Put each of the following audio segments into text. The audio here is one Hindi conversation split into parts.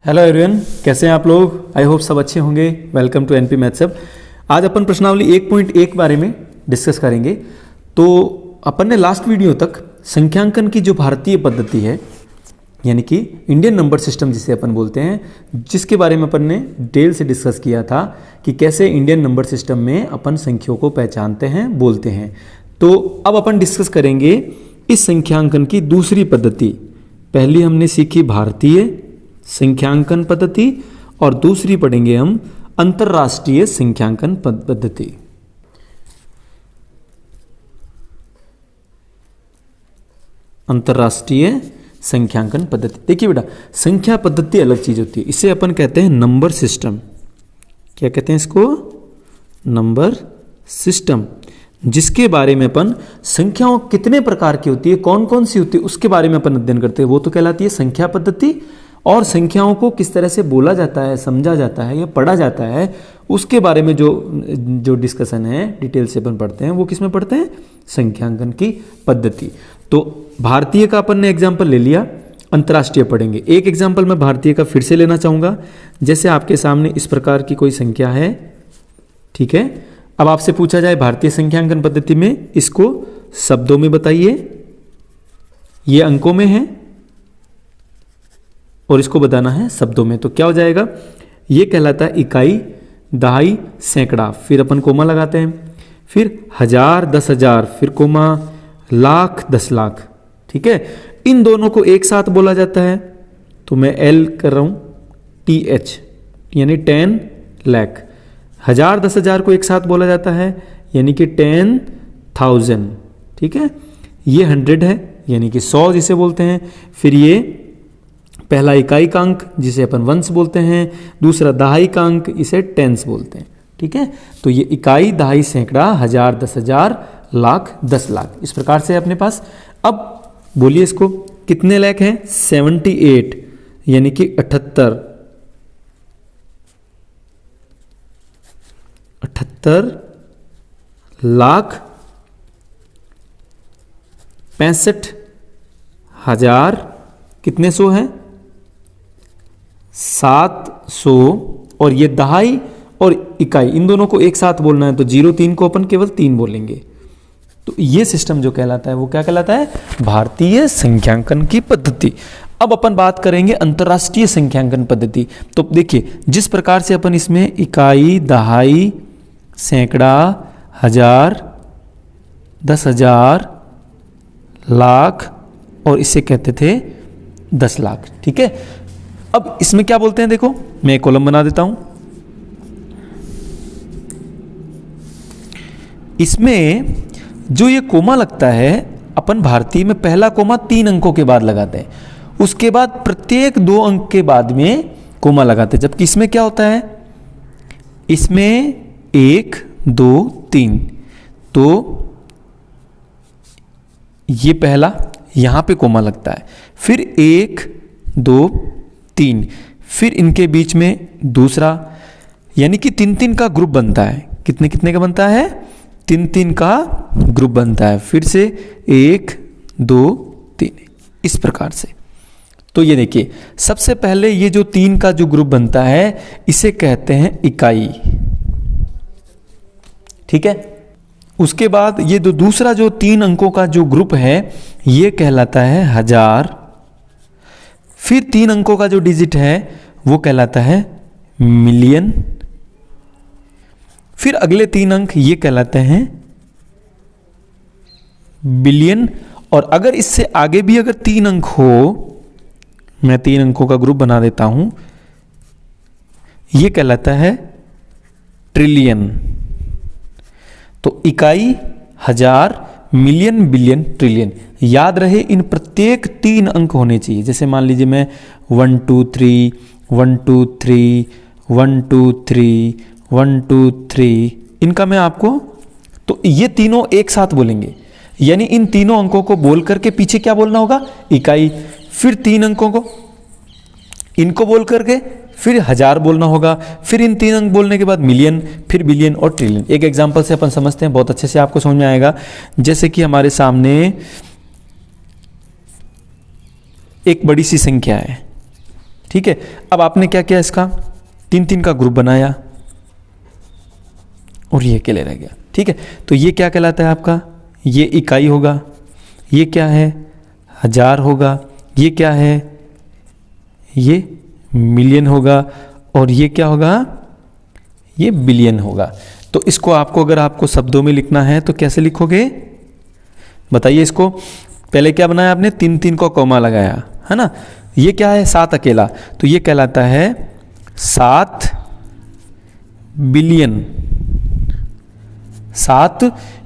हेलो एवरीवन, कैसे हैं आप लोग। आई होप सब अच्छे होंगे। वेलकम टू एनपी मैथ्स अब। आज अपन प्रश्नावली 1.1 बारे में डिस्कस करेंगे। तो अपन ने लास्ट वीडियो तक संख्यांकन की जो भारतीय पद्धति है, यानी कि इंडियन नंबर सिस्टम जिसे अपन बोलते हैं, जिसके बारे में अपन ने डिटेल से डिस्कस किया था कि कैसे इंडियन नंबर सिस्टम में अपन संख्याओं को पहचानते हैं, बोलते हैं। तो अब अपन डिस्कस करेंगे इस संख्यांकन की दूसरी पद्धति। पहली हमने सीखी भारतीय संख्यांकन पद्धति और दूसरी पढ़ेंगे हम अंतरराष्ट्रीय संख्यांकन पद्धति। अंतरराष्ट्रीय संख्यांकन पद्धति। देखिए बेटा, संख्या पद्धति अलग चीज होती है, इसे अपन कहते हैं नंबर सिस्टम। क्या कहते हैं इसको? नंबर सिस्टम, जिसके बारे में अपन संख्याओं कितने प्रकार की होती है, कौन कौन सी होती है, उसके बारे में अपन अध्ययन करते हैं। वो तो कहलाती है संख्या पद्धति। और संख्याओं को किस तरह से बोला जाता है, समझा जाता है या पढ़ा जाता है, उसके बारे में जो डिस्कशन है डिटेल से अपन पढ़ते हैं। वो किस में पढ़ते हैं? संख्यांकन की पद्धति। तो भारतीय का अपन ने एग्जाम्पल ले लिया, अंतर्राष्ट्रीय पढ़ेंगे। एक एग्जाम्पल मैं भारतीय का फिर से लेना चाहूंगा। जैसे आपके सामने इस प्रकार की कोई संख्या है, ठीक है। अब आपसे पूछा जाए भारतीय संख्यांकन पद्धति में इसको शब्दों में बताइए, ये अंकों में है और इसको बताना है शब्दों में। तो क्या हो जाएगा? ये कहलाता है इकाई, दहाई, सैकड़ा। फिर अपन कोमा लगाते हैं, फिर 1000, 10,000, फिर कोमा, लाख, 10 लाख। ठीक है, इन दोनों को एक साथ बोला जाता है। तो मैं एल कर रहा हूं, TH, यानी 10 लाख। 1000, 10,000 को एक साथ बोला जाता है, यानी कि 10,000। ठीक है, ये 100 है, यानी कि 100 जिसे बोलते हैं। फिर ये पहला इकाई का अंक जिसे अपन वंश बोलते हैं, दूसरा दहाई का अंक, इसे टेंस बोलते हैं। ठीक है, तो ये इकाई, दहाई, सैकड़ा, 1000, 10,000, लाख, 10 लाख, इस प्रकार से अपने पास। अब बोलिए इसको कितने लाख हैं? 78, यानी कि 78 लाख 65,000 कितने सौ हैं? 700। और ये दहाई और इकाई, इन दोनों को एक साथ बोलना है, तो 0, 3 को अपन केवल 3 बोलेंगे। तो ये सिस्टम जो कहलाता है वो क्या कहलाता है? भारतीय संख्यांकन की पद्धति। अब अपन बात करेंगे अंतरराष्ट्रीय संख्यांकन पद्धति। तो देखिए, जिस प्रकार से अपन इसमें इकाई, दहाई, सैकड़ा, 1000, 10,000, लाख और इसे कहते थे 10 लाख। ठीक है, अब इसमें क्या बोलते हैं? देखो, मैं एक कॉलम बना देता हूं। इसमें जो ये कोमा लगता है, अपन भारतीय में पहला कोमा 3 अंकों के बाद लगाते हैं, उसके बाद प्रत्येक 2 अंक के बाद में कोमा लगाते हैं। जबकि इसमें क्या होता है? इसमें 1, 2, 3। तो ये पहला, यहां पे कोमा लगता है, फिर 1, 2, 3, फिर इनके बीच में दूसरा, यानी कि 3-3 का ग्रुप बनता है। कितने कितने का बनता है? 3-3 का ग्रुप बनता है। फिर से 1, 2, 3, इस प्रकार से। तो ये देखिए, सबसे पहले ये जो 3 का जो ग्रुप बनता है, इसे कहते हैं इकाई। ठीक है, उसके बाद ये जो दूसरा जो 3 अंकों का जो ग्रुप है, ये कहलाता है 1000। फिर 3 अंकों का जो डिजिट है वो कहलाता है मिलियन। फिर अगले 3 अंक ये कहलाते हैं बिलियन। और अगर इससे आगे भी अगर 3 अंक हो, मैं 3 अंकों का ग्रुप बना देता हूं, ये कहलाता है ट्रिलियन। तो इकाई, 1000, मिलियन, बिलियन, ट्रिलियन। याद रहे, इन प्रत्येक 3 अंक होने चाहिए। जैसे मान लीजिए मैं 1 2 3 1 2 3 1 2 3 1 2 3, इनका मैं आपको, तो ये तीनों एक साथ बोलेंगे, यानी इन तीनों अंकों को बोल करके पीछे क्या बोलना होगा? इकाई। फिर 3 अंकों को, इनको बोल करके फिर 1000 बोलना होगा। फिर इन 3 अंक बोलने के बाद मिलियन, फिर बिलियन और ट्रिलियन। एक एग्जांपल से अपन समझते हैं, बहुत अच्छे से आपको समझ में आएगा। जैसे कि हमारे सामने एक बड़ी सी संख्या है, ठीक है, अब आपने क्या किया, इसका 3-3 का ग्रुप बनाया और ये अकेले रह गया। ठीक है, तो ये क्या कहलाता है आपका, ये इकाई होगा, ये क्या है, हजार होगा, ये क्या है, ये मिलियन होगा, और ये क्या होगा, ये बिलियन होगा। तो इसको आपको, अगर आपको शब्दों में लिखना है तो कैसे लिखोगे बताइए। इसको पहले क्या बनाया आपने, 3-3 को कॉमा लगाया, है ना। ये क्या है, 7 अकेला, तो ये कहलाता है 7 बिलियन, 7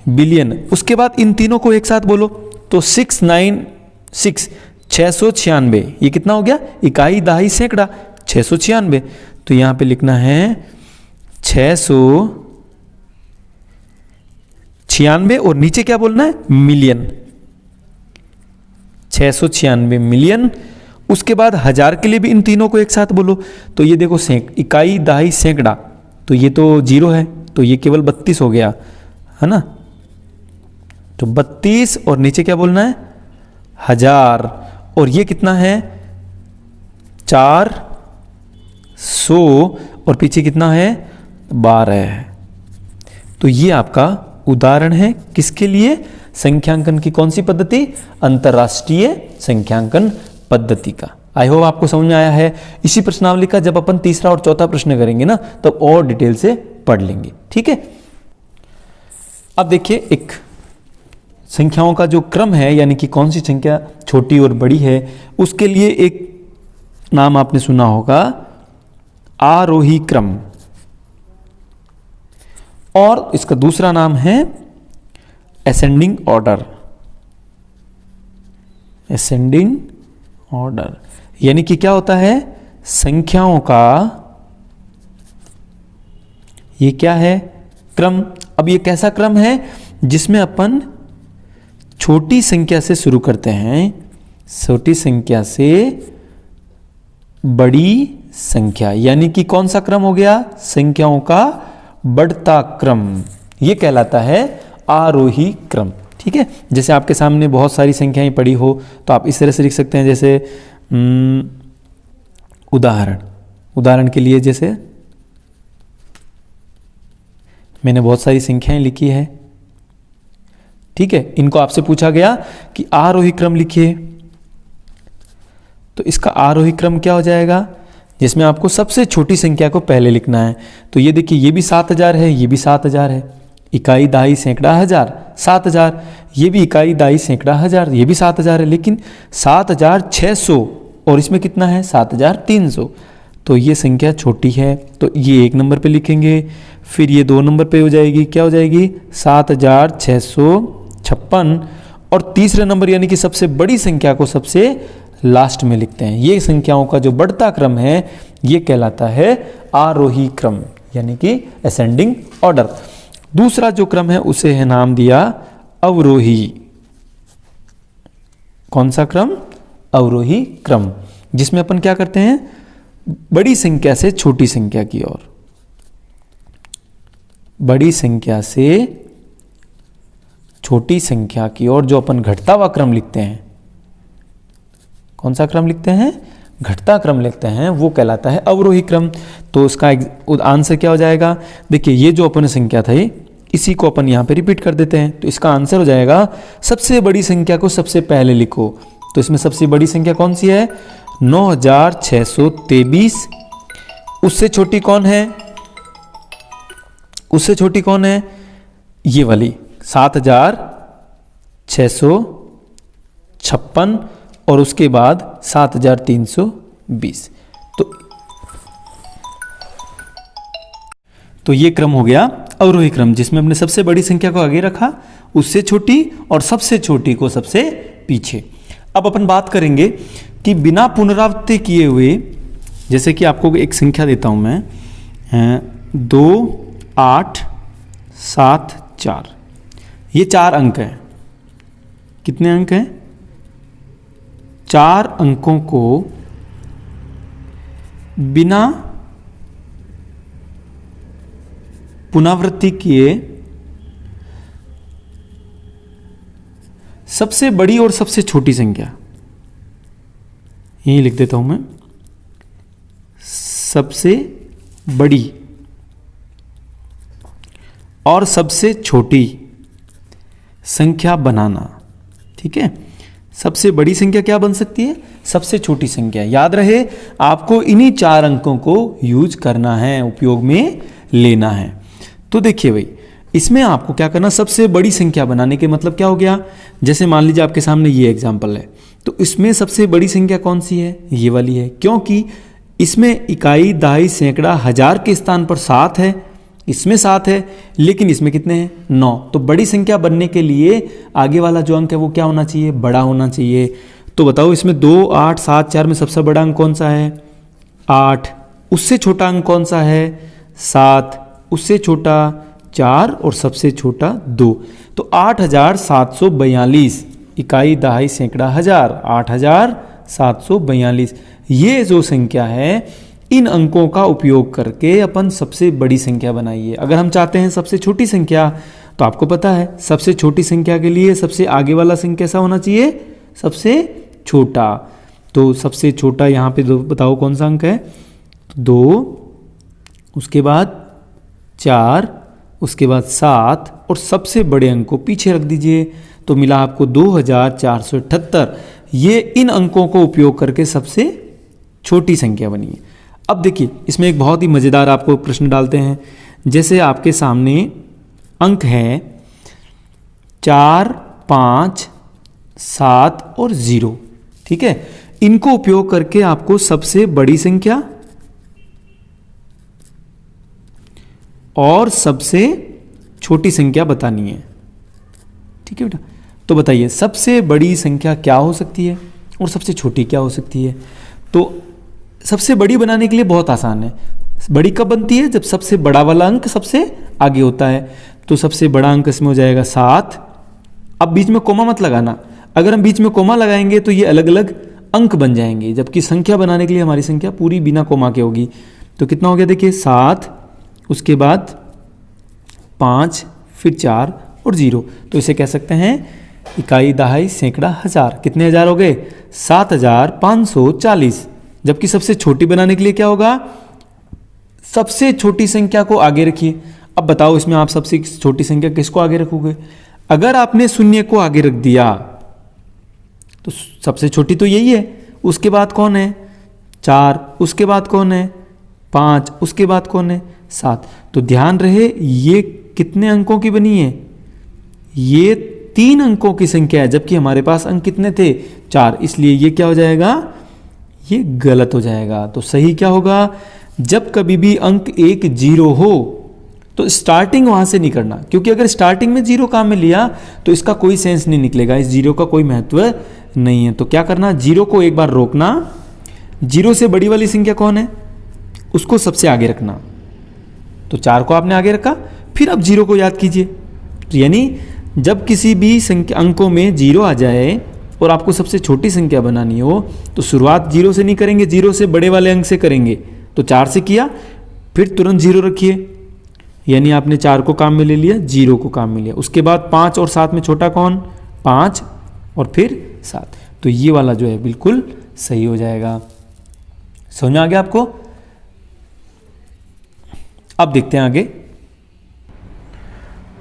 बिलियन। उसके बाद इन तीनों को एक साथ बोलो तो 696, 696, ये कितना हो गया, इकाई, दहाई, सैकड़ा, 696। तो यहां पे लिखना है 696 और नीचे क्या बोलना है, मिलियन, 696 मिलियन। उसके बाद हजार के लिए भी इन तीनों को एक साथ बोलो तो ये देखो, इकाई, दहाई, सैकड़ा, तो ये तो 0 है, तो ये केवल 32 हो गया, है ना। तो 32 और नीचे क्या बोलना है, हजार, और ये कितना है, 400, और पीछे कितना है, 12 है। तो ये आपका उदाहरण है किसके लिए, संख्यांकन की कौन सी पद्धति, अंतरराष्ट्रीय संख्यांकन पद्धति का। आई होप आपको समझ में आया है। इसी प्रश्नावली का जब अपन तीसरा और चौथा प्रश्न करेंगे ना, तब और डिटेल से पढ़ लेंगे। ठीक है, अब देखिए, एक संख्याओं का जो क्रम है, यानी कि कौन सी संख्या छोटी और बड़ी है, उसके लिए एक नाम आपने सुना होगा, आरोही क्रम, और इसका दूसरा नाम है असेंडिंग ऑर्डर। असेंडिंग ऑर्डर यानी कि क्या होता है, संख्याओं का ये क्या है, क्रम। अब ये कैसा क्रम है, जिसमें अपन छोटी संख्या से शुरू करते हैं, छोटी संख्या से बड़ी संख्या, यानी कि कौन सा क्रम हो गया, संख्याओं का बढ़ता क्रम, ये कहलाता है आरोही क्रम। ठीक है, जैसे आपके सामने बहुत सारी संख्याएं पड़ी हो तो आप इस तरह से लिख सकते हैं, जैसे उदाहरण के लिए, जैसे मैंने बहुत सारी संख्याएं लिखी है। ठीक है, इनको आपसे पूछा गया कि आरोही क्रम लिखिए, तो इसका आरोही क्रम क्या हो जाएगा, जिसमें आपको सबसे छोटी संख्या को पहले लिखना है। तो ये देखिए, ये भी 7000 है, ये भी 7000 है, इकाई, दहाई, सैकड़ा, हजार, 7000, ये भी इकाई, दहाई, सैकड़ा, हजार, ये भी 7000 है, लेकिन 7600 और इसमें कितना है, 7300, तो ये संख्या छोटी है, तो ये 1 नंबर पे लिखेंगे। फिर ये 2 नंबर पे हो जाएगी, क्या हो जाएगी, 7656, और तीसरे नंबर यानी कि सबसे बड़ी संख्या को सबसे लास्ट में लिखते हैं। ये संख्याओं का जो बढ़ता क्रम है, ये कहलाता है आरोही क्रम, यानी कि असेंडिंग ऑर्डर। दूसरा जो क्रम है उसे है नाम दिया अवरोही। कौन सा क्रम, अवरोही क्रम, जिसमें अपन क्या करते हैं, बड़ी संख्या से छोटी संख्या की ओर, बड़ी संख्या से छोटी संख्या की ओर जो अपन घटता हुआ क्रम लिखते हैं, कौन सा क्रम लिखते हैं, घटता क्रम लिखते हैं, वो कहलाता है अवरोही क्रम। तो उसका आंसर क्या हो जाएगा, देखिए ये जो अपन संख्या था, इसी को अपन यहाँ पे रिपीट कर देते हैं, तो इसका आंसर हो जाएगा, सबसे बड़ी संख्या को सबसे पहले लिखो। तो इसमें सबसे बड़ी संख्या कौन सी है, 9623। उससे छोटी कौन है, उससे छोटी कौन है, ये वाली 7656, और उसके बाद 7320। तो ये क्रम हो गया अवरोही क्रम, जिसमें हमने सबसे बड़ी संख्या को आगे रखा, उससे छोटी, और सबसे छोटी को सबसे पीछे। अब अपन बात करेंगे कि बिना पुनरावृत्ति किए हुए, जैसे कि आपको एक संख्या देता हूं मैं, 2874, ये 4 अंक हैं। कितने अंक हैं, 4 अंकों को बिना पुनरावृत्ति किए सबसे बड़ी और सबसे छोटी संख्या, यही लिख देता हूं मैं, सबसे बड़ी और सबसे छोटी संख्या बनाना। ठीक है, सबसे बड़ी संख्या क्या बन सकती है? सबसे छोटी संख्या। याद रहे आपको इन्हीं 4 अंकों को यूज करना है, उपयोग में लेना है। तो देखिए भाई, इसमें आपको क्या करना, सबसे बड़ी संख्या बनाने के मतलब क्या हो गया, जैसे मान लीजिए आपके सामने ये एग्जांपल है, तो इसमें सबसे बड़ी संख्या कौन सी है? ये वाली है, क्योंकि इसमें इकाई, दहाई, सैकड़ा, हजार के स्थान पर 7 है, इसमें 7 है, लेकिन इसमें कितने हैं? 9। तो बड़ी संख्या बनने के लिए आगे वाला जो अंक है वो क्या होना चाहिए? बड़ा होना चाहिए। तो बताओ इसमें 2, 8, 7, 4 में सबसे बड़ा अंक कौन सा है? 8। उससे छोटा अंक कौन सा है? 7। उससे छोटा 4 और सबसे छोटा 2। तो 8742 इकाई, दहाई, सैकड़ा, हजार, 8742 ये जो संख्या है, इन अंकों का उपयोग करके अपन सबसे बड़ी संख्या बनाइए। अगर हम चाहते हैं सबसे छोटी संख्या, तो आपको पता है सबसे छोटी संख्या के लिए सबसे आगे वाला संख्या कैसा होना चाहिए? सबसे छोटा। तो सबसे छोटा यहाँ पे बताओ कौन सा अंक है? 2, उसके बाद 4, उसके बाद 7 और सबसे बड़े अंक को पीछे रख दीजिए। तो मिला आपको 2478। ये इन अंकों को उपयोग करके सबसे छोटी संख्या बनी है। अब देखिए इसमें एक बहुत ही मज़ेदार आपको प्रश्न डालते हैं। जैसे आपके सामने अंक है 4, 5, 7 और 0। ठीक है, इनको उपयोग करके आपको सबसे बड़ी संख्या और सबसे छोटी संख्या बतानी है। ठीक है बेटा, तो बताइए सबसे बड़ी संख्या क्या हो सकती है और सबसे छोटी क्या हो सकती है? तो सबसे बड़ी बनाने के लिए बहुत आसान है। बड़ी कब बनती है? जब सबसे बड़ा वाला अंक सबसे आगे होता है। तो सबसे बड़ा अंक इसमें हो जाएगा 7। अब बीच में कोमा मत लगाना, अगर हम बीच में कोमा लगाएंगे तो ये अलग अलग अंक बन जाएंगे, जबकि संख्या बनाने के लिए हमारी संख्या पूरी बिना कोमा के होगी। तो कितना हो गया देखिए 7, उसके बाद 5, फिर 4 और 0। तो इसे कह सकते हैं इकाई, दहाई, सैकड़ा, हजार। कितने हजार हो गए? 7540। जबकि सबसे छोटी बनाने के लिए क्या होगा? सबसे छोटी संख्या को आगे रखिए। अब बताओ इसमें आप सबसे छोटी संख्या किसको आगे रखोगे? अगर आपने शून्य को आगे रख दिया तो सबसे छोटी तो यही है। उसके बाद कौन है? 4। उसके बाद कौन है? 5। उसके बाद कौन है? 7। तो ध्यान रहे ये कितने अंकों की बनी है? ये 3 अंकों की संख्या है, जबकि हमारे पास अंक कितने थे? 4। इसलिए ये क्या हो जाएगा? ये गलत हो जाएगा। तो सही क्या होगा? जब कभी भी अंक एक 0 हो तो स्टार्टिंग वहां से नहीं करना, क्योंकि अगर स्टार्टिंग में 0 काम में लिया तो इसका कोई सेंस नहीं निकलेगा, इस 0 का कोई महत्व नहीं है। तो क्या करना? 0 को एक बार रोकना। 0 से बड़ी वाली संख्या कौन है? उसको सबसे आगे रखना। तो 4 को आपने आगे रखा, फिर अब 0 को याद कीजिए। तो यानी जब किसी भी संख्या अंकों में 0 आ जाए और आपको सबसे छोटी संख्या बनानी हो तो शुरुआत 0 से नहीं करेंगे, 0 से बड़े वाले अंक से करेंगे। तो 4 से किया, फिर तुरंत 0 रखिए, यानी आपने 4 को काम में ले लिया, 0 को काम में लिया। उसके बाद 5 और 7 में छोटा कौन? 5 और फिर 7। तो ये वाला जो है बिल्कुल सही हो जाएगा। समझ में आ गया आपको? अब देखते हैं आगे।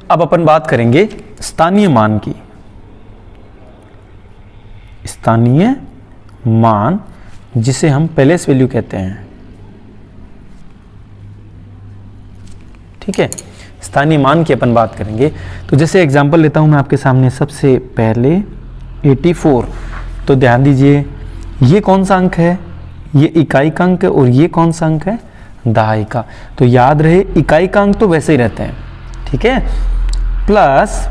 अब अपन बात करेंगे स्थानीय मान की। स्थानीय मान जिसे हम प्लेस वैल्यू कहते हैं। ठीक है, स्थानीय मान की अपन बात करेंगे। तो जैसे एग्जांपल लेता हूं मैं आपके सामने, सबसे पहले 84। तो ध्यान दीजिए ये कौन सा अंक है? ये इकाई का अंक है और ये कौन सा अंक है? दहाई का। तो याद रहे इकाई का अंक तो वैसे ही रहते हैं, ठीक है, प्लस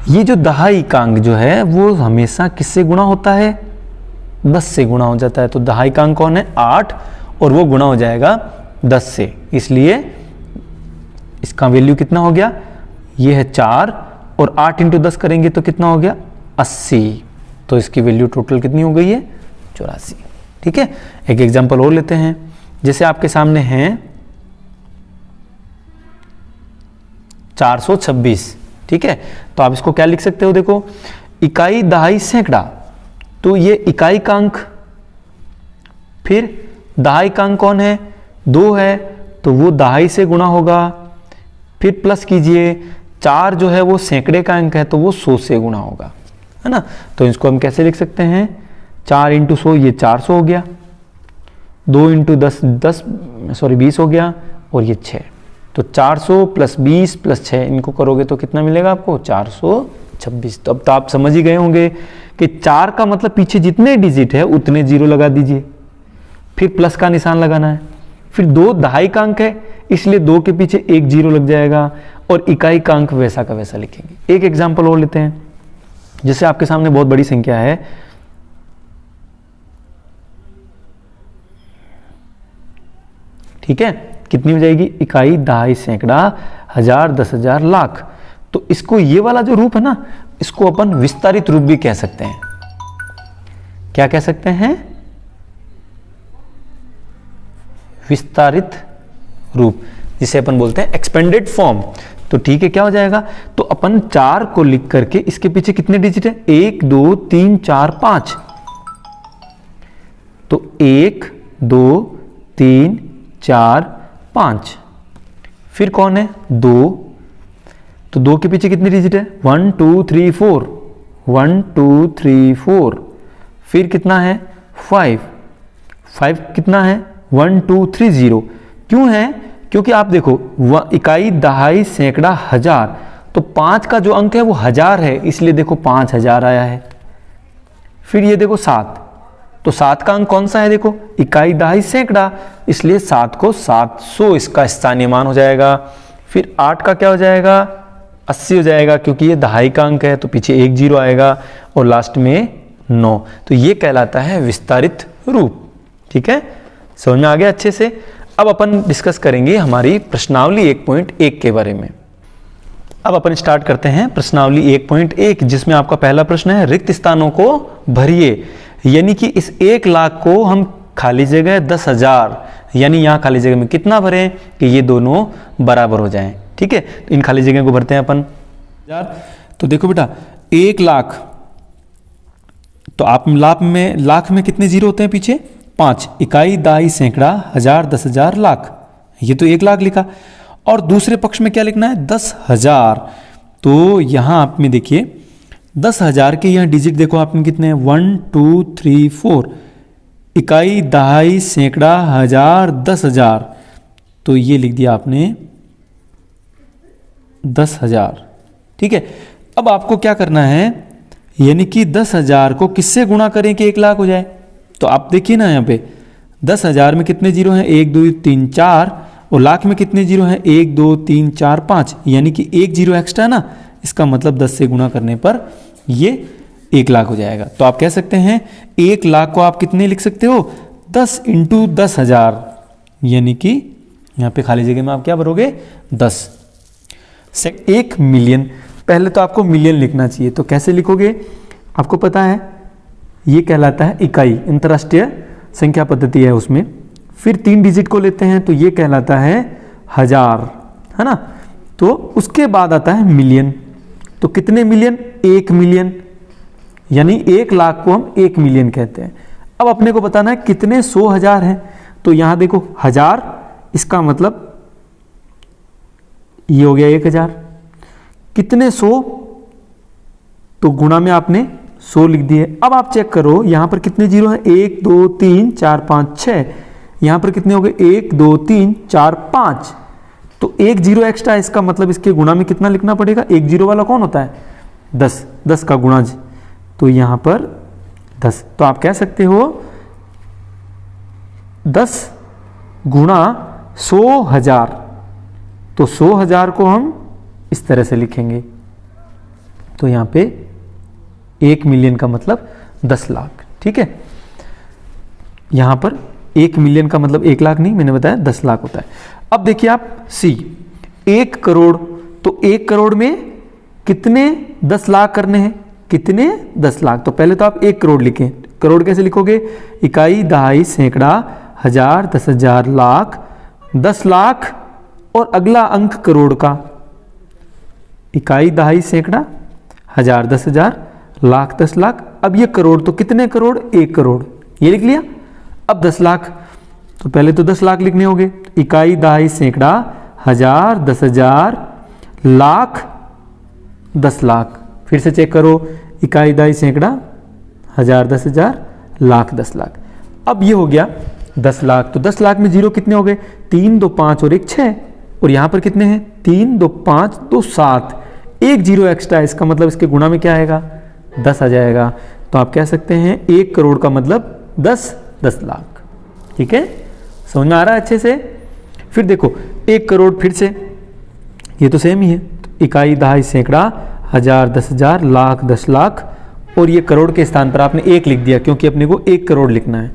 ये जो दहाई का अंक जो है वो हमेशा किससे गुणा होता है? 10 से गुणा हो जाता है। तो दहाई का अंक कौन है? 8, और वो गुणा हो जाएगा 10 से। इसलिए इसका वैल्यू कितना हो गया? ये है 4, और 8 इंटू 10 करेंगे तो कितना हो गया? 80। तो इसकी वैल्यू टोटल कितनी हो गई है? 84। ठीक है, एक एग्जांपल और लेते हैं। जैसे आपके सामने हैं 426। ठीक है, तो आप इसको क्या लिख सकते हो? देखो, इकाई, दहाई, सैकड़ा। तो ये इकाई का अंक, फिर दहाई का अंक कौन है, 2 है, तो वो दहाई से गुणा होगा, फिर प्लस कीजिए, 4 जो है वो सैकड़े का अंक है तो वो 100 से गुणा होगा, है ना। तो इसको हम कैसे लिख सकते हैं, 4 × 100 ये 400 हो गया, 2 × 10 20 हो गया, और ये 6, तो 400 + 20 + 6 इनको करोगे तो कितना मिलेगा आपको, 426। तो अब तो आप समझ ही गए होंगे कि 4 का मतलब पीछे जितने डिजिट है उतने जीरो लगा दीजिए, फिर प्लस का निशान लगाना है, फिर 2 दहाई का अंक है इसलिए 2 के पीछे 1 जीरो लग जाएगा, और इकाई का अंक वैसा का वैसा लिखेंगे। एक एग्जाम्पल और लेते हैं, जैसे आपके सामने बहुत बड़ी संख्या है, ठीक है, कितनी हो जाएगी, इकाई, दहाई, सैकड़ा, हजार, 10,000, लाख। तो इसको ये वाला जो रूप है ना, इसको अपन विस्तारित रूप भी कह सकते हैं। क्या कह सकते हैं, विस्तारित रूप, जिसे अपन बोलते हैं एक्सपेंडेड फॉर्म। तो ठीक है, क्या हो जाएगा, तो अपन 4 को लिख करके इसके पीछे कितने डिजिट है, 1 2 3 4 5, तो 1 2 3 4 5, फिर कौन है, 2, तो 2 के पीछे कितनी डिजिट है, 1 2 3 4, 1 2 3 4, फिर कितना है, 5 कितना है, 1 2 3 0। क्यों है, क्योंकि आप देखो इकाई, दहाई, सैकड़ा, हजार, तो 5 का जो अंक है वो 1000 है, इसलिए देखो 5000 आया है। फिर ये देखो 7, तो 7 का अंक कौन सा है, देखो इकाई, दहाई, सैकड़ा, इसलिए 7 को 700 इसका स्थानीय मान हो जाएगा। फिर 8 का क्या हो जाएगा, 80 हो जाएगा, क्योंकि ये दहाई का अंक है तो पीछे 1 जीरो आएगा, और लास्ट में 9। तो ये कहलाता है विस्तारित रूप। ठीक है, समझ में आ गया अच्छे से। अब अपन डिस्कस करेंगे हमारी प्रश्नावली 1.1 के बारे में। अब अपन स्टार्ट करते हैं प्रश्नावली 1.1, जिसमें आपका पहला प्रश्न है, रिक्त स्थानों को भरिए। यानी कि इस 1 लाख को हम खाली जगह 10,000, यानी यहाँ खाली जगह में कितना भरें कि ये दोनों बराबर हो जाएं। ठीक है, तो इन खाली जगह को भरते हैं अपन। तो देखो बेटा, 1 लाख, तो आप लाख में कितने जीरो होते हैं पीछे, 5, इकाई, दहाई, सैकड़ा, हजार, 10,000, लाख, ये तो 1 लाख लिखा। और दूसरे पक्ष में क्या लिखना है, 10,000। तो यहां आप में देखिए 10,000 के यहाँ डिजिट देखो आपने कितने हैं, 1 2 3 4, इकाई, दहाई, सैकड़ा, हजार, 10,000, तो ये लिख दिया आपने 10,000। ठीक है, अब आपको क्या करना है, यानी कि 10,000 को किससे गुणा करें कि 1 लाख हो जाए। तो आप देखिए ना, यहाँ पे 10,000 में कितने जीरो हैं, 1 2 3 4, और लाख में कितने जीरो हैं, 1 2 3 4 5, यानी कि 1 जीरो एक्स्ट्रा ना, इसका मतलब 10 से गुणा करने पर ये 1 लाख हो जाएगा। तो आप कह सकते हैं 1 लाख को आप कितने लिख सकते हो, 10 × 10,000, यानी कि यहाँ पे खाली जगह में आप क्या भरोगे, 10। 1 मिलियन, पहले तो आपको मिलियन लिखना चाहिए, तो कैसे लिखोगे, आपको पता है ये कहलाता है इकाई, अंतरराष्ट्रीय संख्या पद्धति है उसमें। फिर 3 डिजिट को लेते हैं तो ये कहलाता है हजार, है ना। तो उसके बाद आता है मिलियन, तो कितने मिलियन, 1 मिलियन, यानी 1 लाख को हम 1 मिलियन कहते हैं। अब अपने को बताना है कितने 100,000 हैं, तो यहां देखो 1000, इसका मतलब ये हो गया 1000, कितने 100, तो गुणा में आपने 100 लिख दिए। अब आप चेक करो यहां पर कितने जीरो हैं, 1 2 3 4 5 6, यहां पर कितने हो गए, 1 2 3 4 5, तो 1 जीरो एक्स्ट्रा, इसका मतलब इसके गुणा में कितना लिखना पड़ेगा, 1 जीरो वाला कौन होता है, 10, 10 का गुणा, तो यहां पर 10। तो आप कह सकते हो 10 गुणा 100,000, तो 100,000 को हम इस तरह से लिखेंगे। तो यहां पे 1 मिलियन का मतलब 10 लाख। ठीक है, यहां पर 1 मिलियन का मतलब 1 लाख नहीं, मैंने बताया 10 लाख होता है। अब देखिए आप सी, 1 करोड़, तो 1 करोड़ में कितने 10 लाख करने हैं, कितने 10 लाख, तो पहले तो आप 1 करोड़ लिखें। करोड़ कैसे लिखोगे, इकाई, दहाई, सैकड़ा, हजार, 10,000, लाख, 10 लाख, और अगला अंक करोड़ का, इकाई, दहाई, सैकड़ा, हजार, 10,000, लाख, 10 लाख। अब ये करोड़, तो कितने करोड़, 1 करोड़, ये लिख लिया। अब 10 लाख, तो पहले तो 10 लाख लिखने होंगे। इकाई, दहाई, सैकड़ा, हजार, 10,000, लाख, 10 लाख। फिर से चेक करो, इकाई, दहाई, सैकड़ा, हजार, 10,000, लाख, 10 लाख। अब ये हो गया 10 लाख। तो 10 लाख में जीरो कितने हो गए? 3, 2, 5 और 1 6। और यहां पर कितने हैं? 3, 2, 5, 2 7। एक जीरो एक्स्ट्रा है, इसका मतलब इसके गुणा में क्या आएगा? 10 आ जाएगा। तो आप कह सकते हैं 1 करोड़ का मतलब 10 लाख। ठीक है, समझ में आ रहा है अच्छे से? फिर देखो 1 करोड़, फिर से ये तो सेम ही है। तो इकाई, दहाई, सैकड़ा, हजार, 10,000, लाख, 10 लाख। और ये करोड़ के स्थान पर आपने 1 लिख दिया, क्योंकि अपने को 1 करोड़ लिखना है।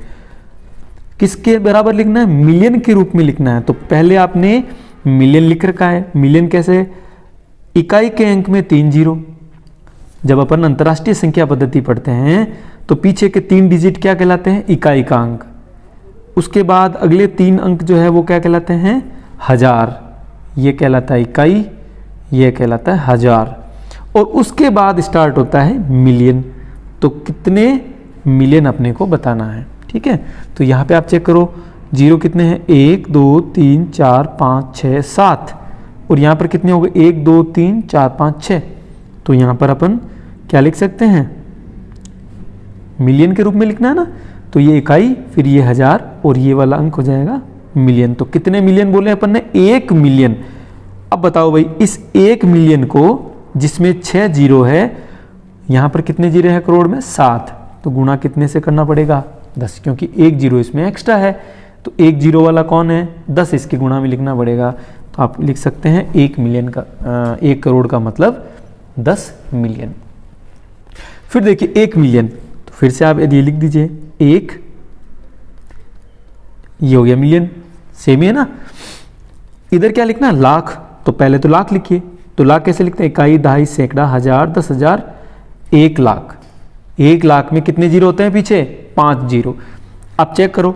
किसके बराबर लिखना है? मिलियन के रूप में लिखना है। तो पहले आपने मिलियन लिख रखा है। मिलियन कैसे? इकाई के अंक में 3 जीरो। जब अपन अंतरराष्ट्रीय संख्या पद्धति पढ़ते हैं तो पीछे के 3 डिजिट क्या कहलाते हैं? इकाई का अंक। उसके बाद अगले 3 अंक जो है वो क्या कहलाते हैं? हजार। ये कहलाता है इकाई, ये कहलाता है हजार। और उसके बाद स्टार्ट होता है मिलियन। तो कितने मिलियन अपने को बताना है। ठीक है, तो यहाँ पे आप चेक करो, जीरो कितने हैं? 1, 2, 3, 4, 5, 6, 7। और यहाँ पर कितने हो गए? 1, 2, 3, 4, 5, 6। तो यहाँ पर अपन क्या लिख सकते हैं? मिलियन के रूप में लिखना है ना। तो ये इकाई, फिर ये हजार, और ये वाला अंक हो जाएगा मिलियन। तो कितने मिलियन बोले अपन ने? 1 मिलियन। अब बताओ भाई, इस 1 मिलियन को, जिसमें 6 जीरो है, यहाँ पर कितने जीरो है करोड़ में? 7। तो गुणा कितने से करना पड़ेगा? 10, क्योंकि 1 जीरो इसमें एक्स्ट्रा है। तो 1 जीरो वाला कौन है? 10 इसके गुणा में लिखना पड़ेगा। तो आप लिख सकते हैं 1 मिलियन का 1 करोड़ का मतलब 10 मिलियन। फिर देखिए 1 मिलियन, तो फिर से आप यदि लिख दीजिए 1, ये हो गया मिलियन। सेम ही है ना। इधर क्या लिखना? लाख। तो पहले तो लाख लिखिए। तो लाख कैसे लिखते हैं? इकाई, दहाई, सैकड़ा, हजार, 10,000, 1 लाख। 1 लाख में कितने जीरो होते हैं पीछे? 5 जीरो। अब चेक करो,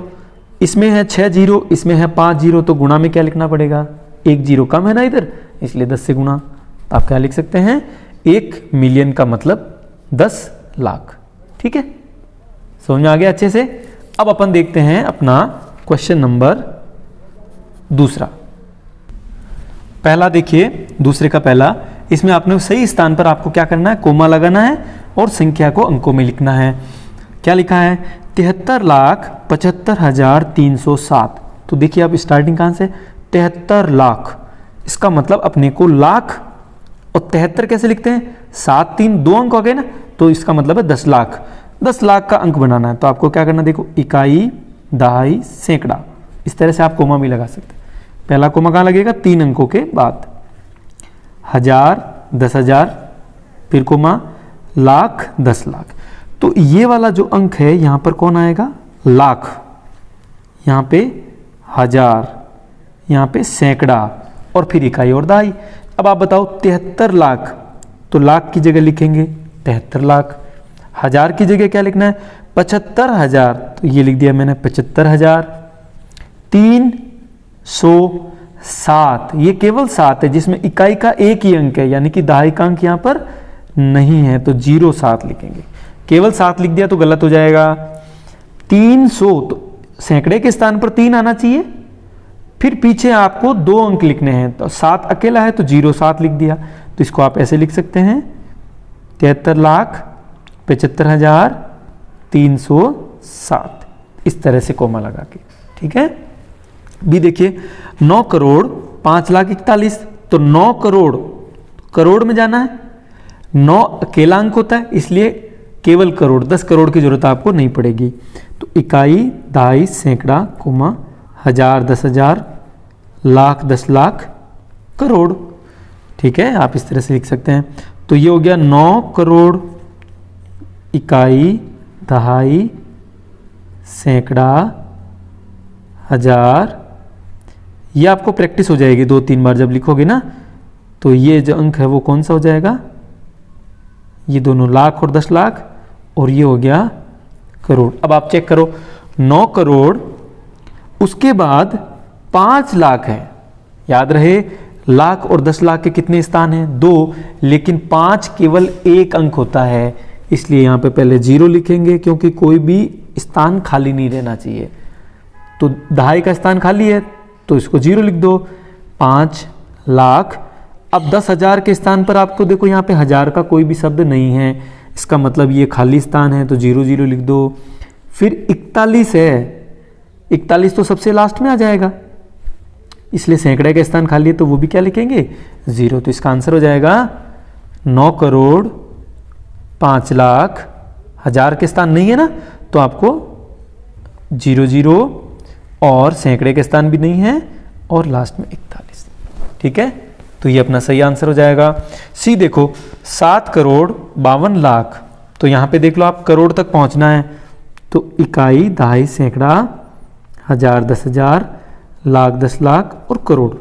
इसमें है 6 जीरो, इसमें है 5 जीरो। तो गुणा में क्या लिखना पड़ेगा? 1 जीरो कम है ना इधर, इसलिए 10 से गुणा। तो आप क्या लिख सकते हैं? 1 मिलियन का मतलब 10 लाख। ठीक है, समझ में आ गया अच्छे से? अब अपन देखते हैं अपना क्वेश्चन नंबर दूसरा। पहला देखिए, दूसरे का पहला, इसमें आपने सही स्थान पर आपको क्या करना है? कोमा लगाना है और संख्या को अंकों में लिखना है। क्या लिखा है? 73,75,307। तो देखिए आप स्टार्टिंग कहां से? 73 लाख। इसका मतलब अपने को लाख और 73 कैसे लिखते हैं? 7 3 2 अंक हो गए ना। तो इसका मतलब है 10 लाख। 10 लाख का अंक बनाना है। तो आपको क्या करना? देखो, इकाई, दहाई, सैकड़ा, इस तरह से आप कोमा भी लगा सकते हैं। पहला कोमा कहां लगेगा? 3 अंकों के बाद। हजार, 10,000, फिर कोमा, लाख, 10 लाख। तो ये वाला जो अंक है यहां पर कौन आएगा? लाख। यहां पे हजार, यहां पे सैकड़ा, और फिर इकाई और दहाई। अब आप बताओ 73 लाख, तो लाख की जगह लिखेंगे 73 लाख। हजार की जगह क्या लिखना है? 75,000। तो ये लिख दिया मैंने 75,000। 307, ये केवल 7 है, जिसमें इकाई का एक ही अंक है, यानी कि दहाई का अंक यहां पर नहीं है। तो 07 लिखेंगे। केवल 7 लिख दिया तो गलत हो जाएगा। 300, तो सैकड़े के स्थान पर 3 आना चाहिए। फिर पीछे आपको 2 अंक लिखने हैं। तो 7 अकेला है तो 07 लिख दिया। तो इसको आप ऐसे लिख सकते हैं 73,75,307, इस तरह से कोमा लगा के। ठीक है। भी देखिए 9 करोड़ 5,41,000। तो 9 करोड़, करोड़ में जाना है। 9 अकेला अंक होता है, इसलिए केवल करोड़, 10 करोड़ की जरूरत आपको नहीं पड़ेगी। तो इकाई, दहाई, सैकड़ा, कोमा, हजार, 10,000, लाख, 10 लाख, करोड़। ठीक है, आप इस तरह से लिख सकते हैं। तो ये हो गया 9 करोड़, इकाई, दहाई, सैकड़ा, हजार। ये आपको प्रैक्टिस हो जाएगी 2-3 बार जब लिखोगे ना। तो ये जो अंक है वो कौन सा हो जाएगा? ये दोनों लाख और 10 लाख, और ये हो गया करोड़। अब आप चेक करो 9 करोड़, उसके बाद 5 लाख है। याद रहे लाख और 10 लाख के कितने स्थान हैं? 2, लेकिन 5 केवल एक अंक होता है, इसलिए यहां पे पहले 0 लिखेंगे, क्योंकि कोई भी स्थान खाली नहीं रहना चाहिए। तो दहाई का स्थान खाली है तो इसको 0 लिख दो। 5 लाख। अब 10,000 के स्थान पर आपको देखो यहाँ पे 1000 का कोई भी शब्द नहीं है, इसका मतलब ये खाली स्थान है तो 0 0 लिख दो। फिर 41 है, 41 तो सबसे लास्ट में आ जाएगा, इसलिए सैकड़े का स्थान खाली है तो वो भी क्या लिखेंगे 0। तो इसका आंसर हो जाएगा 9 करोड़ 5 लाख। 1000 के स्थान नहीं है ना तो आपको 0 0 और सैकड़े के स्थान भी नहीं है और लास्ट में 41। ठीक है, तो ये अपना सही आंसर हो जाएगा। सी देखो 7 करोड़ 52 लाख। तो यहाँ पे देख लो आप करोड़ तक पहुँचना है तो इकाई, दहाई, सैकड़ा, 1000 10,000, लाख 10 लाख और करोड़।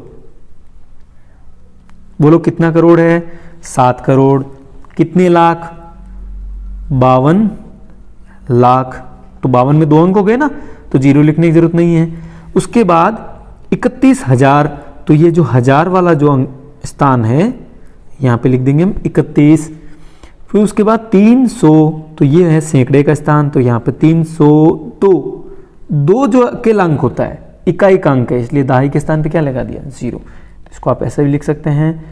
बोलो कितना करोड़ है 7 करोड़। कितने लाख 52 लाख। तो 52 में 2 अंक हो गए ना तो 0 लिखने की जरूरत नहीं है। उसके बाद 31,000, तो ये जो 1000 वाला जो स्थान है यहाँ पे लिख देंगे हम 31। फिर उसके बाद 300, तो ये है सैकड़े का स्थान तो यहाँ पे 302। 2 जो अकेला अंक होता है इकाई का अंक है, इसलिए दहाई के स्थान पे क्या लगा दिया 0। इसको आप ऐसे भी लिख सकते हैं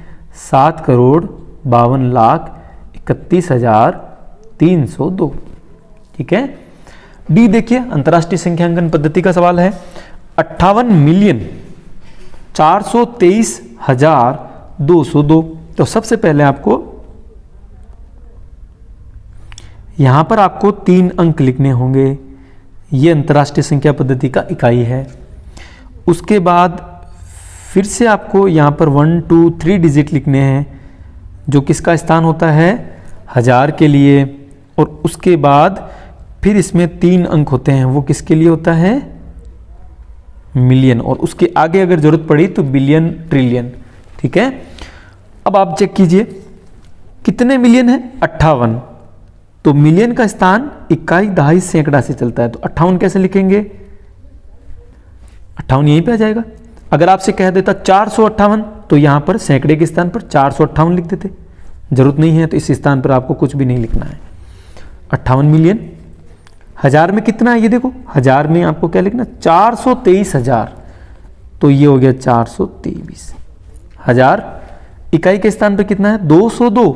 7 करोड़ 52 लाख 31,302। ठीक है। डी देखिए अंतरराष्ट्रीय संख्यांकन पद्धति का सवाल है। 58,423,202। तो सबसे पहले आपको यहां पर आपको 3 अंक लिखने होंगे, ये अंतरराष्ट्रीय संख्या पद्धति का इकाई है। उसके बाद फिर से आपको यहां पर 1 2 3 डिजिट लिखने हैं जो किसका स्थान होता है 1000 के लिए। और उसके बाद फिर इसमें 3 अंक होते हैं, वो किसके लिए होता है मिलियन। और उसके आगे अगर जरूरत पड़ी तो बिलियन, ट्रिलियन। ठीक है। अब आप चेक कीजिए कितने मिलियन है 58। तो मिलियन का स्थान इकाई, दहाई, सैकड़ा से चलता है तो 58 कैसे लिखेंगे 58 यहीं पे आ जाएगा। अगर आपसे कह देता 458 तो यहां पर सैकड़े के स्थान पर 458 लिख देते। जरूरत नहीं है तो इस स्थान पर आपको कुछ भी नहीं लिखना है। 58 मिलियन। 1000 में कितना है ये देखो, 1000 में आपको क्या लिखना 423,000 तो ये हो गया 423। 1000 इकाई के स्थान पर कितना है 202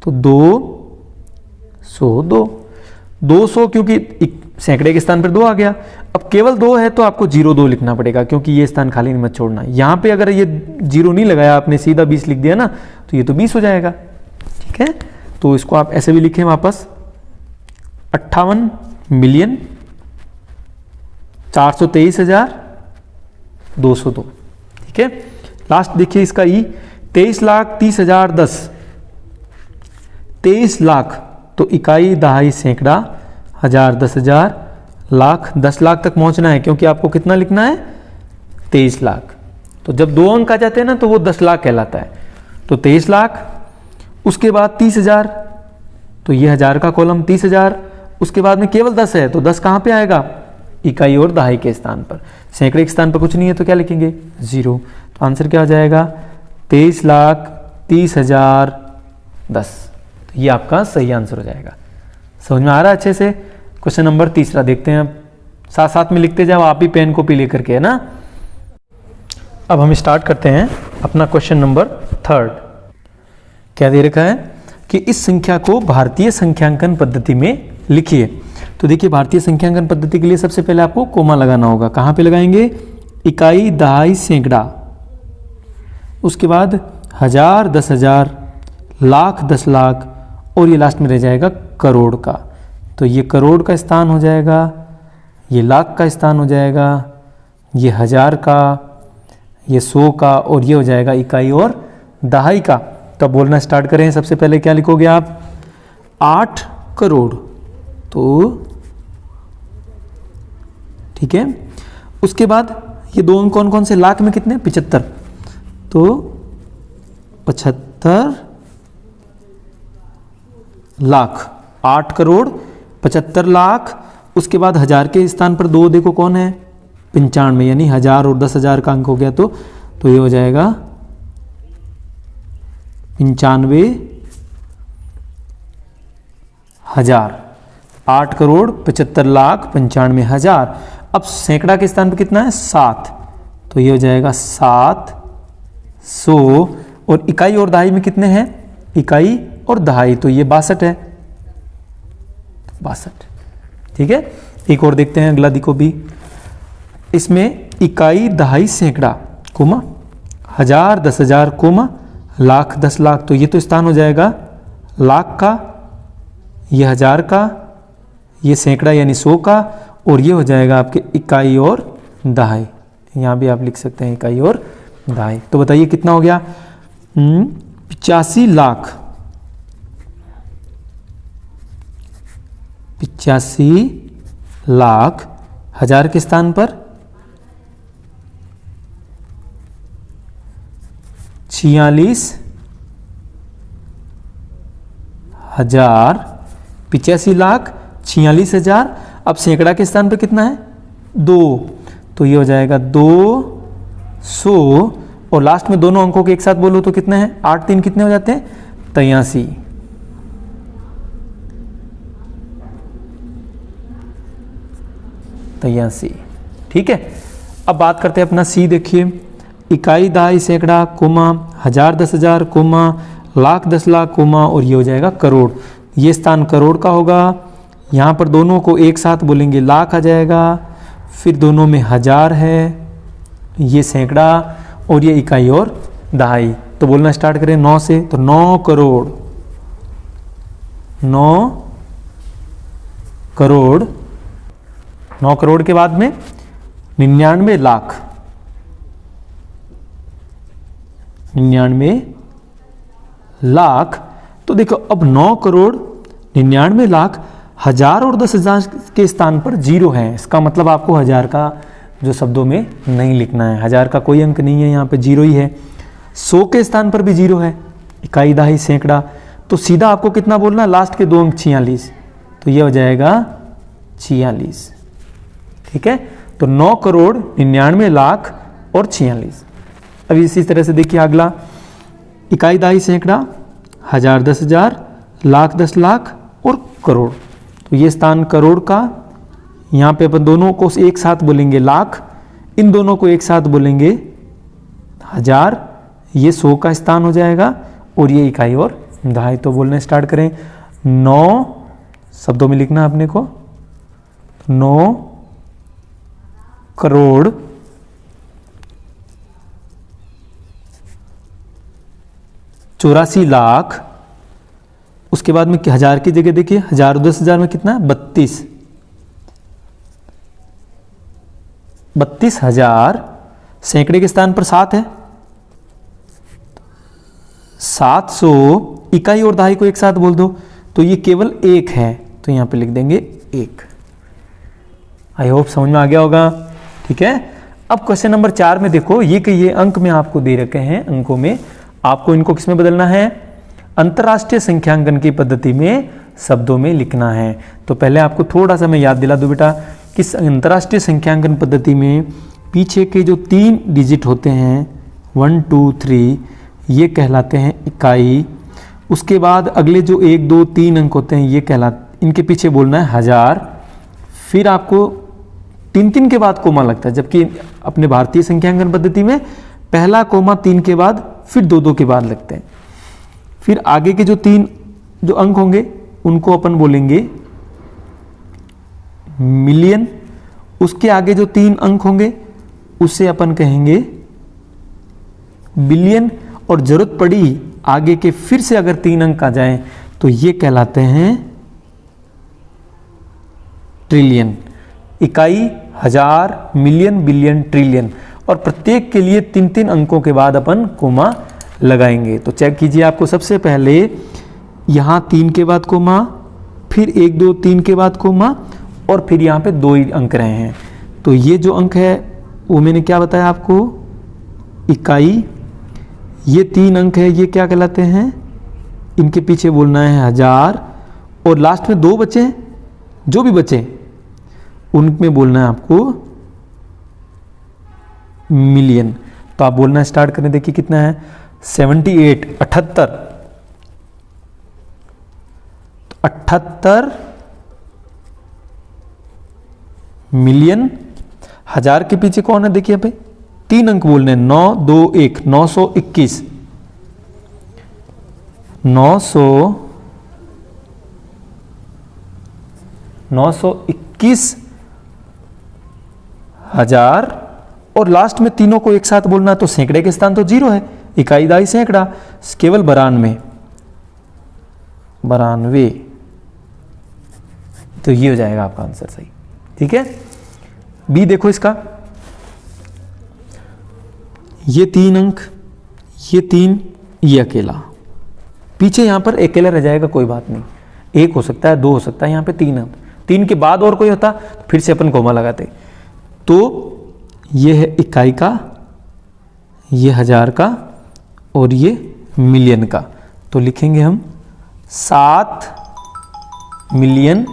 तो 202। 200 क्योंकि सैकड़े के स्थान पर 2 आ गया। अब केवल 2 है तो आपको 02 लिखना पड़ेगा क्योंकि ये स्थान खाली मत छोड़ना। यहां पे अगर ये 0 नहीं लगाया आपने सीधा 20 लिख दिया ना तो ये तो 20 हो जाएगा। ठीक है, तो इसको आप ऐसे भी लिखें वापस 58 मिलियन 423,202। ठीक है। लास्ट देखिए इसका ई 23,30,010। 23 लाख तो इकाई, दहाई, सैकड़ा, 1000 10,000, लाख 10 लाख तक पहुंचना है क्योंकि आपको कितना लिखना है 23 लाख। तो जब 2 अंक आ जाते हैं ना तो वो 10 लाख कहलाता है। तो 23 लाख। उसके बाद 30,000 तो ये 1000 का कॉलम 30,000। उसके बाद में केवल 10 है तो 10 कहां पे आएगा इकाई और दहाई के स्थान पर। सैकड़े के स्थान पर कुछ नहीं है तो क्या लिखेंगे 0। तो आंसर क्या हो जाएगा 23,30,010। तो ये आपका सही आंसर हो जाएगा। समझ में आ रहा है अच्छे से। क्वेश्चन नंबर 3 देखते हैं। साथ साथ में लिखते जाओ आप भी पेन कॉपी लेकर के, है ना। अब हम स्टार्ट करते हैं अपना क्वेश्चन नंबर 3। क्या दे रखा है कि इस संख्या को भारतीय संख्यांकन पद्धति में लिखिए। तो देखिए भारतीय संख्यांकन पद्धति के लिए सबसे पहले आपको कोमा लगाना होगा। कहां पे लगाएंगे इकाई, दहाई, सैकड़ा। उसके बाद 1000 10,000, लाख 10 लाख और ये लास्ट में रह जाएगा करोड़ का। तो ये करोड़ का स्थान हो जाएगा, ये लाख का स्थान हो जाएगा, ये 1000 का, ये 100 का और ये हो जाएगा इकाई और दहाई का। तो बोलना स्टार्ट करें। सबसे पहले क्या लिखोगे आप 8 करोड़। तो ठीक है। उसके बाद ये 2 अंक कौन कौन से लाख में कितने 75 तो 75 लाख। 8 करोड़ 75 लाख। उसके बाद 1000 के स्थान पर 2 देखो कौन है 95 यानी 1000 और 10,000 का अंक हो गया तो ये हो जाएगा 95,000। 8 करोड़ 75 लाख 95,000। अब सैकड़ा के स्थान पर कितना है 7, तो ये हो जाएगा 700। और इकाई और दहाई में कितने हैं, इकाई और दहाई, तो ये 62 है, 62। ठीक है, एक और देखते हैं अगला दिखो भी। इसमें इकाई दहाई सैकड़ा कोमा 1000 10,000 कोमा लाख 10 लाख, तो ये तो स्थान हो जाएगा लाख का, ये 1000 का, ये सैकड़ा यानी 100 का, और ये हो जाएगा आपके इकाई और दहाई। यहाँ भी आप लिख सकते हैं इकाई और दहाई। तो बताइए कितना हो गया, 85 लाख, 85 लाख 1000 के स्थान पर 46,000, 85 लाख 46,000। अब सैकड़ा के स्थान पर कितना है 2, तो ये हो जाएगा 200, और लास्ट में दोनों अंकों के एक साथ बोलो तो कितने हैं, 8 3 कितने हो जाते हैं 83। ठीक है, अब बात करते हैं अपना सी। देखिए इकाई दहाई सैकड़ा comma 1000 10,000 comma lakh 10 lakh comma, और ये हो जाएगा करोड़। ये स्थान करोड़ का होगा। यहाँ पर दोनों को एक साथ बोलेंगे लाख आ जाएगा, फिर दोनों में 1000 है, ये सैकड़ा और ये इकाई और दहाई। तो बोलना स्टार्ट करें 9 से, तो 9 करोड़, 9 करोड़, 9 करोड़ के बाद में 99 लाख, 99 लाख। तो देखो अब 9 करोड़ 99 लाख 1000 और 10,000 के स्थान पर 0 है, इसका मतलब आपको 1000 का जो शब्दों में नहीं लिखना है, 1000 का कोई अंक नहीं है, यहाँ पे 0 ही है। 100 के स्थान पर भी 0 है, इकाई दहाई सैकड़ा, तो सीधा आपको कितना बोलना, लास्ट के 2 अंक 46, तो ये हो जाएगा 46। ठीक है, तो 9 करोड़ 99 लाख और 46। अब इसी तरह से देखिए अगला, इकाई दहाई सैकड़ा 1000 10,000 लाख 10 लाख और करोड़, तो ये स्थान करोड़ का। यहाँ पे अपन दोनों को एक साथ बोलेंगे लाख, इन दोनों को एक साथ बोलेंगे 1000, ये 100 का स्थान हो जाएगा, और ये इकाई और दहाई। तो बोलना स्टार्ट करें, 9 शब्दों में लिखना अपने को, 9 करोड़ 84 लाख। उसके बाद में 1000 की जगह देखिए 1000 10,000 में कितना है 32,000। सैकड़े के स्थान पर 7 है, 700। इकाई और दहाई को एक साथ बोल दो तो ये केवल 1 है, तो यहां पे लिख देंगे 1। आई होप समझ में आ गया होगा। ठीक है, अब क्वेश्चन नंबर 4 में देखो, ये अंक में आपको दे रखे हैं, अंकों में आपको इनको किसमें बदलना है, अंतरराष्ट्रीय संख्यांकन की पद्धति में शब्दों में लिखना है। तो पहले आपको थोड़ा सा मैं याद दिला दूं बेटा, कि अंतरराष्ट्रीय संख्यांकन पद्धति में पीछे के जो 3 डिजिट होते हैं 1 2 3, ये कहलाते हैं इकाई। उसके बाद अगले जो 1 2 3 अंक होते हैं, ये इनके पीछे बोलना है 1000। फिर आपको 3 के बाद कोमा लगता है, जबकि अपने भारतीय संख्यांकन पद्धति में पहला कोमा 3 के बाद फिर 2 के बाद लगते हैं। फिर आगे के जो 3 जो अंक होंगे उनको अपन बोलेंगे मिलियन। उसके आगे जो 3 अंक होंगे उसे अपन कहेंगे बिलियन, और जरूरत पड़ी आगे के फिर से अगर 3 अंक आ जाएं तो ये कहलाते हैं ट्रिलियन। इकाई 1000, मिलियन, बिलियन, ट्रिलियन, और प्रत्येक के लिए 3 अंकों के बाद अपन कोमा लगाएंगे। तो चेक कीजिए, आपको सबसे पहले यहां 3 के बाद कोमा, फिर 1 2 3 के बाद कोमा, और फिर यहां पे 2 ही अंक रहे हैं। तो ये जो अंक है वो मैंने क्या बताया आपको, इकाई। ये 3 अंक है, ये क्या कहलाते हैं, इनके पीछे बोलना है 1000, और लास्ट में 2 बचे, जो भी बचे उनमें बोलना है आपको मिलियन। तो आप बोलना स्टार्ट करें, देखिए कितना है 78, 78, तो 78 मिलियन 1000 के पीछे कौन है देखिए पे 3 अंक बोलने हैं, 9 2 1 921 921 1000 और लास्ट में तीनों को एक साथ बोलना तो सैकड़े के स्थान तो 0 है, इकाई दहाई सैकड़ा केवल 92 तो ये हो जाएगा आपका आंसर सही। ठीक है, बी देखो इसका, ये 3 अंक, ये 3, ये अकेला, पीछे यहां पर अकेला रह जाएगा, कोई बात नहीं, 1 हो सकता है 2 हो सकता है, यहां पे 3 अंक, 3 के बाद और कोई होता तो फिर से अपन कोमा लगाते। तो ये है इकाई का, ये 1000 का और ये मिलियन का, तो लिखेंगे हम 7 मिलियन,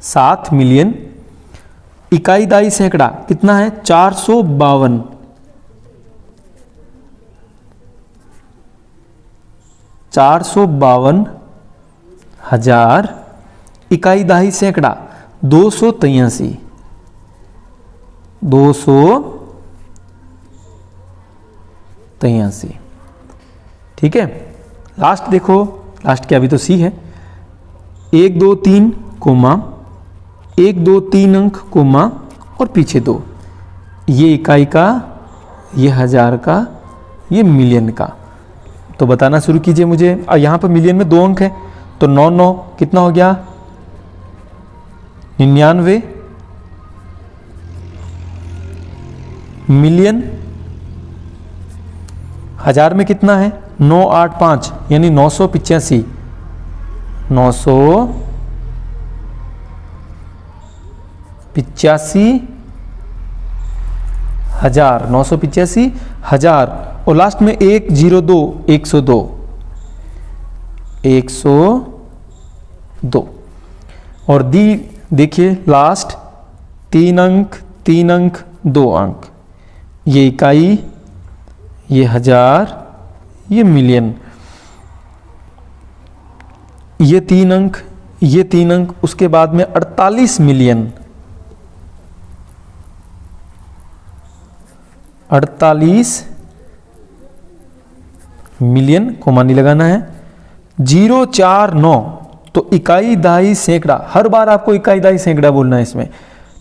7 मिलियन। इकाई दहाई सैकड़ा कितना है 452, 452,000 इकाई दहाई सैकड़ा 283, 283। ठीक है, लास्ट देखो, लास्ट क्या, अभी तो सी है, 1 2 3 कोमा 1 2 3 अंक कोमा और पीछे 2, ये इकाई का, ये 1000 का, ये मिलियन का। तो बताना शुरू कीजिए मुझे। यहाँ पर मिलियन में 2 अंक है तो 9 9 कितना हो गया 99 मिलियन। 1000 में कितना है 9 8 5 यानी 985, 985,000 और लास्ट में 102 102 102 और दी देखिए लास्ट 3 अंक 3 अंक 2 अंक, ये इकाई, ये 1000, ये मिलियन, ये 3 अंक, ये 3 अंक, उसके बाद में 48 मिलियन, 48 मिलियन कोमा नहीं लगाना है, 049 तो इकाई दहाई सैकड़ा, हर बार आपको इकाई दहाई सैकड़ा बोलना है इसमें,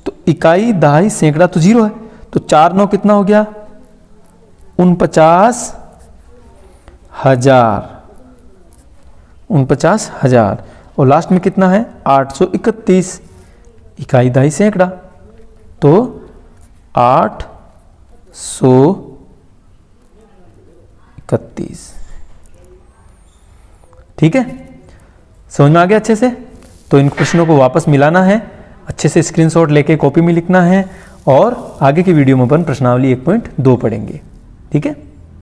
तो इकाई दहाई सैकड़ा तो 0 है, तो 4 9 कितना हो गया 49,000 और लास्ट में कितना है 831 इकाई दहाई सैकड़ा, तो 831। ठीक है, समझ में आ गया अच्छे से। तो इन प्रश्नों को वापस मिलाना है, अच्छे से स्क्रीनशॉट लेके कॉपी में लिखना है और आगे की वीडियो में अपन प्रश्नावली 1.2 पढ़ेंगे। ठीक है।